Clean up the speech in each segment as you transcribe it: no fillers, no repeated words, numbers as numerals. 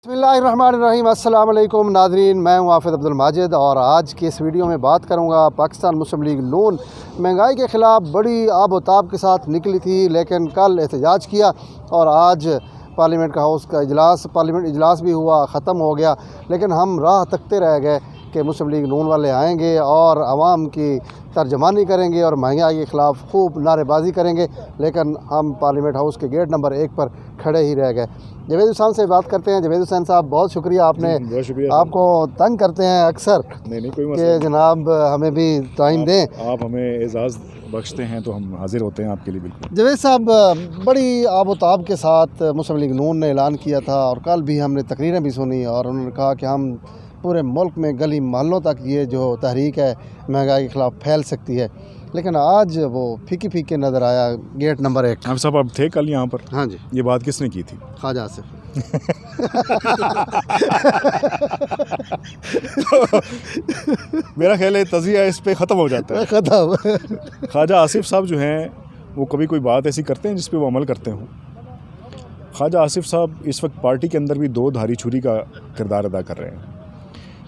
बिस्मिल्लाहिर्रहमानिर्रहीम। अस्सलाम वालेकुम नाज़रीन, मैं हूँ आफिद अब्दुल माजिद और आज की इस वीडियो में बात करूँगा पाकिस्तान मुस्लिम लीग नून महंगाई के ख़िलाफ़ बड़ी आबोताब के साथ निकली थी, लेकिन कल एहतजाज किया और आज पार्लियामेंट का हाउस का इजलास पार्लियामेंट इजलास भी हुआ, ख़त्म हो गया। लेकिन हम राह तकते रह गए कि मुस्लिम लीग नून वाले आएंगे और आवाम की तर्जमानी करेंगे और महंगाई के ख़िलाफ़ खूब नारेबाजी करेंगे, लेकिन हम पार्लियामेंट हाउस के गेट नंबर 1 पर खड़े ही रह गए। जवेद हुसैन से बात करते हैं। जवेद हुसैन साहब, बहुत शुक्रिया, आपने बहुत शुक्रिया। आपको तंग करते हैं अक्सर नहीं कोई कि जनाब हमें भी टाइम दें। आप हमें एजाज़ बख्शते हैं तो हम हाजिर होते हैं आपके लिए। बिल्कुल जवेद साहब, बड़ी आबोताब के साथ मुस्लिम लीग नून ने ऐलान किया था और कल भी हमने तकरीरें भी सुनी और उन्होंने कहा कि हम पूरे मुल्क में गली मोहल्लों तक ये जो तहरीक है महंगाई के ख़िलाफ़ फैल सकती है, लेकिन आज वो फीकी फीके नज़र आया गेट नंबर 1। आप साहब आप थे कल यहाँ पर? हाँ जी। ये बात किसने की थी? ख्वाजा आसिफ। तो मेरा ख्याल है तज़िया इस पे ख़त्म हो जाता है। ख़त्म। ख्वाजा आसिफ साहब जो हैं वो कभी कोई बात ऐसी करते हैं जिस पे वो अमल करते हों? ख्वाजा आसिफ साहब इस वक्त पार्टी के अंदर भी दो धारी छुरी का किरदार अदा कर रहे हैं।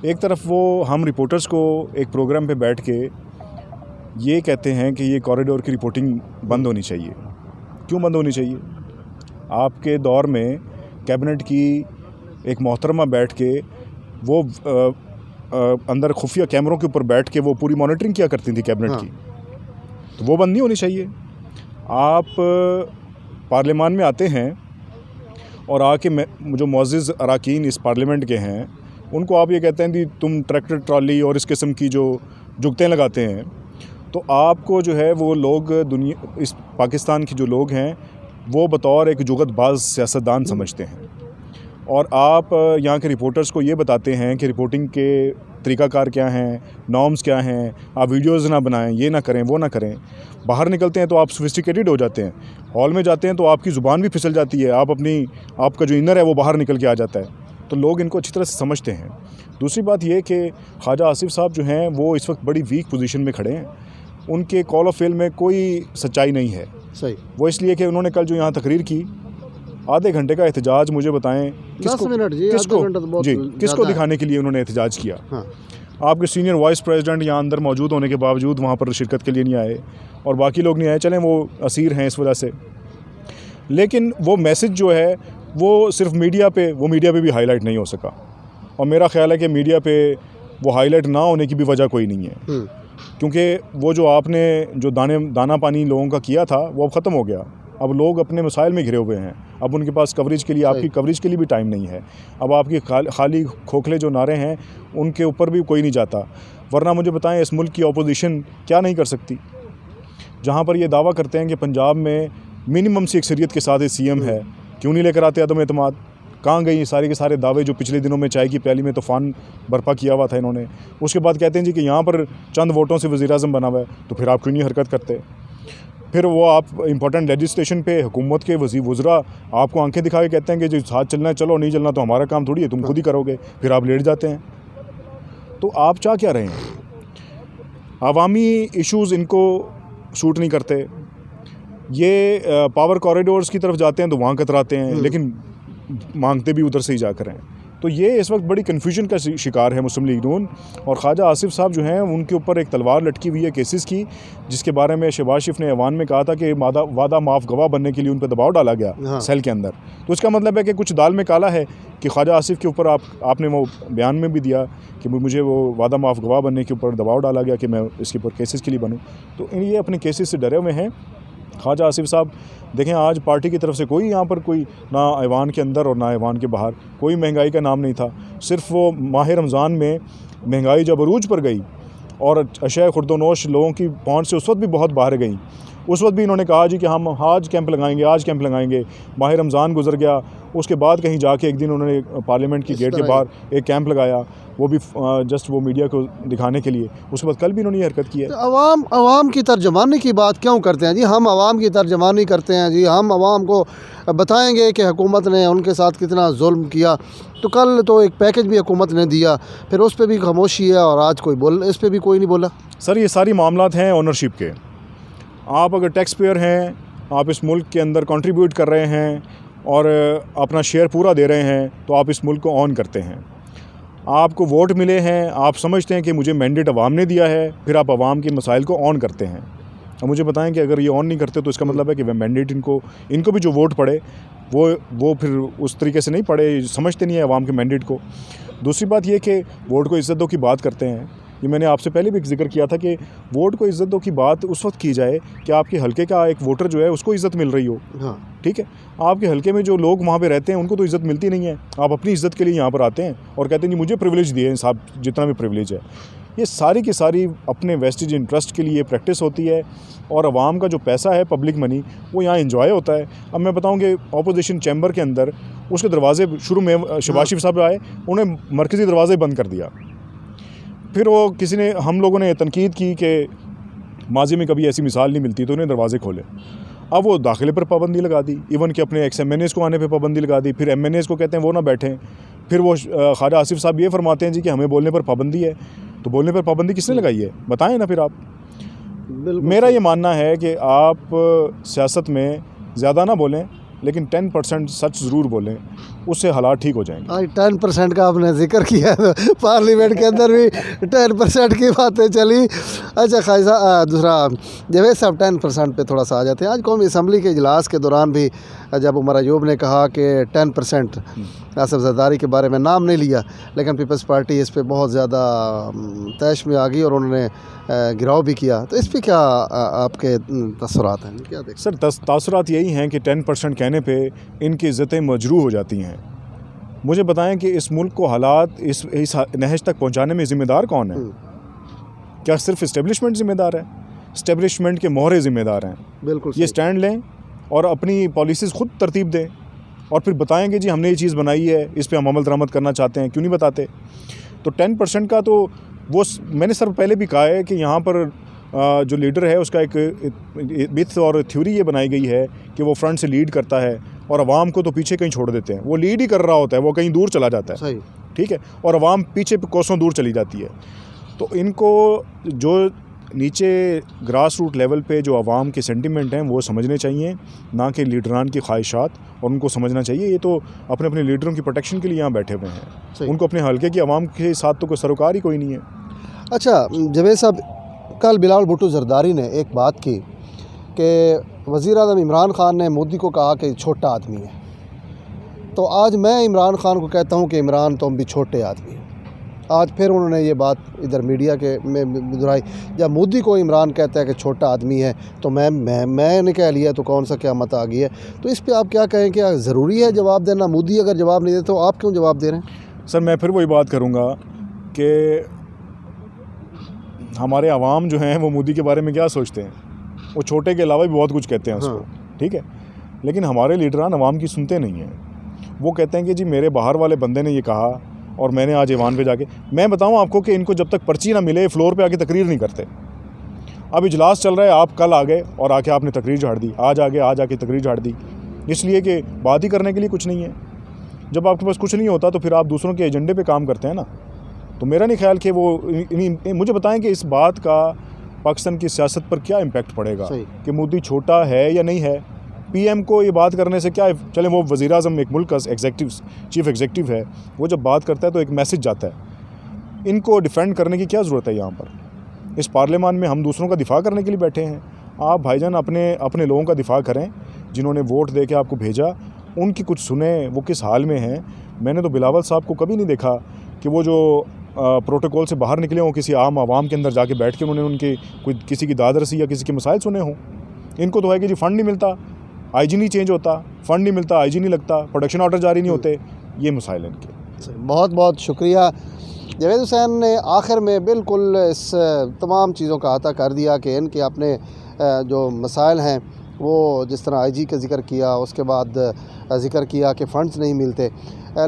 एक तरफ वो हम रिपोर्टर्स को एक प्रोग्राम पे बैठ के ये कहते हैं कि ये कॉरिडोर की रिपोर्टिंग बंद होनी चाहिए। क्यों बंद होनी चाहिए? आपके दौर में कैबिनेट की एक मोहतरमा बैठ के वो अंदर खुफिया कैमरों के ऊपर बैठ के वो पूरी मॉनिटरिंग किया करती थी कैबिनेट की, तो वो बंद नहीं होनी चाहिए। आप पार्लियामान में आते हैं और आके जो मुअज़्ज़िज़ अरकान इस पार्लियामेंट के हैं उनको आप ये कहते हैं कि तुम ट्रैक्टर ट्रॉली और इस किस्म की जो जुगतें लगाते हैं, तो आपको जो है वो लोग इस पाकिस्तान के जो लोग हैं वो बतौर एक जुगतबाज सियासतदान समझते हैं। और आप यहाँ के रिपोर्टर्स को ये बताते हैं कि रिपोर्टिंग के तरीक़ाकार क्या हैं, नॉर्म्स क्या हैं, आप वीडियोज़ ना बनाएं, ये ना करें, वो ना करें। बाहर निकलते हैं तो आप सोफिस्टिकेटेड हो जाते हैं, हॉल में जाते हैं तो आपकी ज़ुबान भी फिसल जाती है, आपका जो इनर है वो बाहर निकल के आ जाता है। तो लोग इनको अच्छी तरह से समझते हैं। दूसरी बात ये कि ख्वाजा आसिफ साहब जो हैं वो इस वक्त बड़ी वीक पोजीशन में खड़े हैं। उनके कॉल ऑफ फेल में कोई सच्चाई नहीं है। सही। वो इसलिए कि उन्होंने कल जो यहाँ तकरीर की, आधे घंटे का एहतजाज, मुझे बताएं किसको दिखाने के लिए उन्होंने एहतजाज किया? हाँ। आपके सीनियर वाइस प्रेसिडेंट यहाँ अंदर मौजूद होने के बावजूद वहाँ पर शिरकत के लिए नहीं आए और बाकी लोग नहीं आए, चलें वो असीर हैं इस वजह से, लेकिन वो मैसेज जो है वो सिर्फ मीडिया पे भी हाईलाइट नहीं हो सका। और मेरा ख्याल है कि मीडिया पे वो हाईलाइट ना होने की भी वजह कोई नहीं है, क्योंकि वो जो आपने जो दाना पानी लोगों का किया था वो अब ख़त्म हो गया। अब लोग अपने मसाइल में घिरे हुए हैं, अब उनके पास कवरेज के लिए, आपकी कवरेज के लिए भी टाइम नहीं है। अब आपकी खाली खोखले जो नारे हैं उनके ऊपर भी कोई नहीं जाता। वरना मुझे बताएं, इस मुल्क की अपोजिशन क्या नहीं कर सकती? जहाँ पर ये दावा करते हैं कि पंजाब में मिनिमम सी अक्सरियत के साथ CM है, क्यों नहीं लेकर आते अदम एतमाद? कहाँ गई सारे के सारे दावे जो पिछले दिनों में चाय की प्याली में तूफ़ान बर्पा किया हुआ था इन्होंने? उसके बाद कहते हैं जी कि यहाँ पर चंद वोटों से वज़ीर-ए-आज़म बना हुआ है, तो फिर आप क्यों नहीं हरकत करते? फिर वो आप इंपॉर्टेंट लेजिस्लेशन पे हुकूमत के वज़ीरा आपको आंखें दिखा के कहते हैं कि जो साथ चलना है चलो, नहीं चलना तो हमारा काम थोड़ी है, तुम खुद ही करोगे। फिर आप लेट जाते हैं। तो आप चाह क्या रहे हैं? अवामी इशूज़ इनको सूट नहीं करते। ये पावर कॉरिडोर्स की तरफ जाते हैं तो वहाँ कतराते हैं, लेकिन मांगते भी उधर से ही जाकर हैं। तो ये इस वक्त बड़ी कन्फ्यूजन का शिकार है मुस्लिम लीग नून। और ख्वाजा आसिफ साहब जो हैं उनके ऊपर एक तलवार लटकी हुई है केसेस की, जिसके बारे में शहबाज शरीफ ने ऐवान में कहा था कि वादा माफ़ गवाह बनने के लिए उन पर दबाव डाला गया सेल के अंदर। तो इसका मतलब है कि कुछ दाल में काला है कि ख्वाजा आसिफ के ऊपर आपने वो बयान में भी दिया कि मुझे वो वादा माफ़ गवाह बनने के ऊपर दबाव डाला गया कि मैं इसके ऊपर केसेस के लिए बनूँ। तो ये अपने केसेस से डरे हुए हैं। ख्वाजा आसिफ साहब देखें, आज पार्टी की तरफ से कोई यहाँ पर कोई ना ऐवान के अंदर और ना ऐवान के बाहर कोई महंगाई का नाम नहीं था। सिर्फ वो माह रमज़ान में महंगाई जब अरूज पर गई और अशय खुर्दोनोश लोगों की पहुँच से उस वक्त भी बहुत बाहर गई, उस वक्त भी इन्होंने कहा जी कि हम आज कैंप लगाएंगे। माह रमज़ान गुजर गया, उसके बाद कहीं जाके एक दिन उन्होंने पार्लियामेंट की गेट के बाहर एक कैंप लगाया, वो भी जस्ट वो मीडिया को दिखाने के लिए। उसके बाद कल भी इन्होंने ये हरकत की है। तो अवाम की तर्जमानी की बात क्यों करते हैं जी? हम अवाम की तर्जमानी करते हैं जी, हम अवाम को बताएंगे कि हुकूमत ने उनके साथ कितना जुल्म किया। तो कल तो एक पैकेज भी हुकूमत ने दिया, फिर उस पर भी खामोशी है और आज इस पर भी कोई नहीं बोला। सर, ये सारी मामलात हैं ओनरशिप के। आप अगर टैक्स पेयर हैं, आप इस मुल्क के अंदर कंट्रीब्यूट कर रहे हैं और अपना शेयर पूरा दे रहे हैं तो आप इस मुल्क को ऑन करते हैं। आपको वोट मिले हैं, आप समझते हैं कि मुझे मैंडेट अवाम ने दिया है, फिर आप अवाम के मसाइल को ऑन करते हैं। अब मुझे बताएं कि अगर ये ऑन नहीं करते तो इसका मतलब है कि वह मैंडेट इनको भी जो वोट पड़े वो फिर उस तरीके से नहीं पड़े, समझते नहीं है अवाम के मैंडेट को। दूसरी बात ये कि वोट को इज़्ज़त दो की बात करते हैं। ये मैंने आपसे पहले भी जिक्र किया था कि वोट को इज़्ज़त दो की बात उस वक्त की जाए कि आपके हलके का एक वोटर जो है उसको इज़्ज़त मिल रही हो। हाँ, ठीक है, आपके हलके में जो लोग वहाँ पे रहते हैं उनको तो इज़्ज़त मिलती नहीं है। आप अपनी इज़्ज़त के लिए यहाँ पर आते हैं और कहते हैं जी मुझे प्रिविलेज दिए हैं साहब, जितना भी प्रिविलेज है। ये सारी की सारी अपने वेस्टेज इंटरेस्ट के लिए प्रैक्टिस होती है और अवाम का जो पैसा है, पब्लिक मनी, वो यहाँ इंजॉय होता है। अब मैं बताऊँ कि अपोजिशन चैम्बर के अंदर उसके दरवाजे शुरू में शहबाज शरीफ साहब आए, उन्हें मरकज़ी दरवाज़े बंद कर दिया। फिर वो हम लोगों ने तनकीद की कि माजी में कभी ऐसी मिसाल नहीं मिलती, तो उन्हें दरवाज़े खोले। अब वो दाखिले पर पाबंदी लगा दी, इवन कि अपने XMNAs को आने पे पाबंदी लगा दी। फिर MNAs को कहते हैं वो ना बैठें। फिर वो ख्वाजा आसिफ साहब ये फरमाते हैं जी कि हमें बोलने पर पाबंदी है। तो बोलने पर पाबंदी किसने लगाई है, बताएं ना फिर आप। मेरा ये मानना है कि आप सियासत में ज़्यादा ना बोलें, लेकिन 10% सच ज़रूर बोलें, उससे हालात ठीक हो जाएंगे। आज 10% का आपने जिक्र किया, तो पार्लियामेंट के अंदर भी 10% की बातें चली। अच्छा खाइसा, दूसरा जवेद साहब 10% पे थोड़ा सा आ जाते हैं। आज कौमी असम्बली के इजलास के दौरान भी जब उमर अयूब ने कहा कि 10% आसिफ जरदारी के बारे में नाम नहीं लिया, लेकिन पीपल्स पार्टी इस पर बहुत ज़्यादा तैश में आ गई और उन्होंने गिराव भी किया, तो इस पर क्या आपके तसरात हैं, क्या देख? सर तासुरात यही हैं कि 10% कहने पे इनकी इज़्ज़तें मजरूह हो जाती हैं। मुझे बताएं कि इस मुल्क को हालात इस नहज तक पहुंचाने में ज़िम्मेदार कौन है? क्या सिर्फ इस्टेब्लिशमेंट ज़िम्मेदार है? इस्टेब्लिशमेंट के मोहरे ज़िम्मेदार हैं। बिल्कुल ये स्टैंड लें और अपनी पॉलिसीज़ खुद तरतीब दें और फिर बताएंगे जी हमने ये चीज़ बनाई है, इस पर हम अमल दरामद करना चाहते हैं, क्यों नहीं बताते? तो 10% का तो वो मैंने सर पहले भी कहा है कि यहाँ पर जो लीडर है उसका एक मिथ और थ्योरी ये बनाई गई है कि वो फ्रंट से लीड करता है और अवाम को तो पीछे कहीं छोड़ देते हैं। वो लीड ही कर रहा होता है, वो कहीं दूर चला जाता है, सही, ठीक है, और अवाम पीछे कोसों दूर चली जाती है। तो इनको जो नीचे ग्रास रूट लेवल पे जो अवाम के सेंटिमेंट हैं वो समझने चाहिए, ना कि लीडरान की ख्वाहिशात, और उनको समझना चाहिए ये तो अपने अपने लीडरों की प्रोटेक्शन के लिए यहाँ बैठे हुए हैं। उनको अपने हल्के की अवाम के साथ तो कोई सरोकार ही कोई नहीं है। अच्छा जवेद साहब, कल बिलावल भुट्टो जरदारी ने एक बात की कि वज़ीर-ए-आज़म इमरान ख़ान ने मोदी को कहा कि छोटा आदमी है, तो आज मैं इमरान ख़ान को कहता हूँ कि इमरान तुम भी छोटे आदमी हैं। आज फिर उन्होंने ये बात इधर मीडिया के में दोहराई। जब मोदी को इमरान कहता है कि छोटा आदमी है, तो मैंने कह लिया तो कौन सा क़यामत आ गई है? तो इस पे आप क्या कहें, क्या ज़रूरी है जवाब देना? मोदी अगर जवाब नहीं देते तो आप क्यों जवाब दे रहे हैं? सर मैं फिर वही बात करूँगा कि हमारे अवाम जो हैं वो मोदी के बारे में क्या सोचते हैं। वो छोटे के अलावा भी बहुत कुछ कहते हैं उसको, हाँ। ठीक है, लेकिन हमारे लीडरान अवाम की सुनते नहीं हैं। वो कहते हैं कि जी मेरे बाहर वाले बंदे ने ये कहा और मैंने आज ईवान पे जाके, मैं बताऊं आपको कि इनको जब तक पर्ची ना मिले फ्लोर पे आके तकरीर नहीं करते। अब इजलास चल रहा है, आप कल आ गए और आके आपने तकरीर झाड़ दी, आज आके तकरीर झाड़ दी, इसलिए कि बात ही करने के लिए कुछ नहीं है। जब आपके पास कुछ नहीं होता तो फिर आप दूसरों के एजेंडे पे काम करते हैं ना। तो मेरा नहीं ख्याल कि वो मुझे बताएं कि इस बात का पाकिस्तान की सियासत पर क्या इम्पैक्ट पड़ेगा कि मोदी छोटा है या नहीं है। PM को ये बात करने से क्या, चले वो वज़ीर-ए-आज़म एक मुल्क का चीफ एग्जीक्यूटिव है, वो जब बात करता है तो एक मैसेज जाता है। इनको डिफेंड करने की क्या ज़रूरत है? यहाँ पर इस पार्लियामान में हम दूसरों का दिफा करने के लिए बैठे हैं। आप भाईजान अपने लोगों का दिफा करें, जिन्होंने वोट दे के आपको भेजा, उनकी कुछ सुने, वो किस हाल में हैं। मैंने तो बिलावल साहब को कभी नहीं देखा कि वो जो प्रोटोकॉल से बाहर निकले हों, किसी आम आवाम के अंदर जाके बैठ के उन्होंने किसी की दादरसी या किसी के मसाइल सुने हों। इनको तो है कि जी फ़ंड नहीं मिलता, IG नहीं चेंज होता, फ़ंड नहीं मिलता, IG नहीं लगता, प्रोडक्शन ऑर्डर जारी नहीं होते, ये मसाइल इनके। बहुत बहुत शुक्रिया जवेद हुसैन ने आखिर में बिल्कुल इस तमाम चीज़ों का अहाता कर दिया कि इनके अपने जो मसाइल हैं वो जिस तरह IG का ज़िक्र किया, उसके बाद ज़िक्र किया कि फ़ंड्स नहीं मिलते,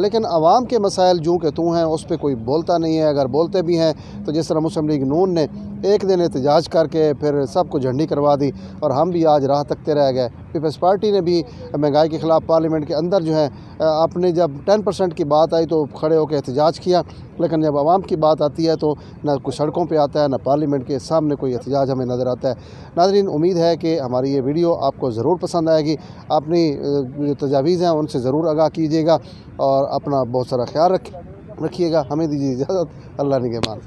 लेकिन आवाम के मसाइल जूँ के तू हैं उस पर कोई बोलता नहीं है। अगर बोलते भी हैं तो जिस तरह मुस्लिम लीग नून ने एक दिन एहतजाज करके फिर सबको झंडी करवा दी और हम भी आज राह तकते रह गए। पीपल्स पार्टी ने भी महंगाई के ख़िलाफ़ पार्लियामेंट के अंदर जो है अपने जब 10% की बात आई तो खड़े होकर एहतजाज किया, लेकिन जब आवाम की बात आती है तो ना कुछ सड़कों पे आता है, ना पार्लियामेंट के सामने कोई एहतजाज हमें नज़र आता है। नाज़रीन, उम्मीद है कि हमारी ये वीडियो आपको ज़रूर पसंद आएगी। अपनी जो तजावीज़ मरीज़ हैं उनसे ज़रूर आगाह कीजिएगा और अपना बहुत सारा ख्याल रखिएगा। हमें दीजिए इजाज़त। अल्लाह निगहबान।